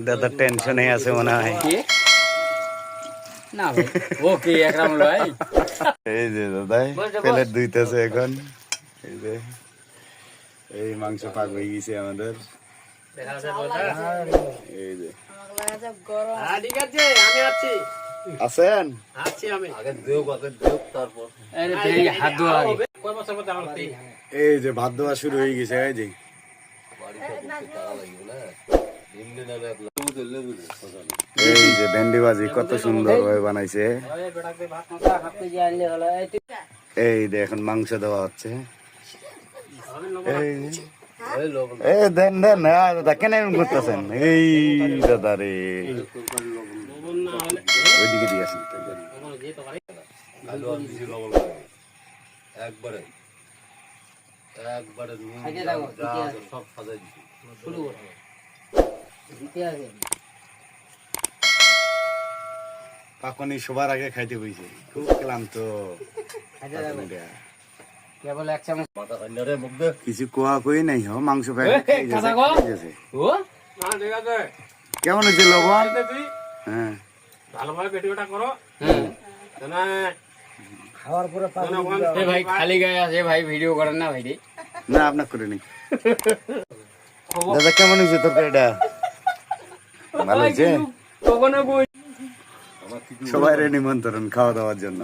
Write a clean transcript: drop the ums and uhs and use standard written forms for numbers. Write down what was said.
দাদা টেনশনে আছে মনে হয়। না ভাই ওকে একরাম ভাই এই যে দাদা প্লেট ধুইতেছে এখন। এই যে এই মাংস পাক হয়ে গেছে আমাদের। এই যে ঠিক আছে আমি আছি আছেন? আছি আমি আগে দেও তারপর আরে দেই হাত ধোয়া আগে কয় বছর পর আমার দেই। এই যে ভাত দেওয়া শুরু হয়ে গেছে। এই যে এই যে ভেন্ডি ভাজি কত সুন্দর ভাবে বানাইছে। এই যে এখন মাংস দেওয়া হচ্ছে। এই দেন দেন দাদা কেন এমন করতেছেন? এই দাদা রে ওইদিকে দিয়ে আসেন। একবারে একবারে সব সাজাই দিচ্ছি শুরু করো পাকনি সবার আগে খাইতে বইছে, খুব ক্লান্ত। কেবল এক চামচ মাথা ঠান্ডা রে মুখ দে কিছু কোয়া কই নাই হো মাংস পাই কাঁচা গো ও না ঠিক আছে কেমন হয়েছে লবণ? হ্যাঁ ভালোভাবে পেটিওটা করো না খাওয়ার পরে এ ভাই খালি গায়ে আছে ভাই ভিডিও করেন না ভাই রে না আপনার করে নি। দাদা কেমন হয়েছে তরকারিটা? ভালো হয়েছে? কখনো সবাই নিমন্ত্রণ খাওয়া দাওয়ার জন্য।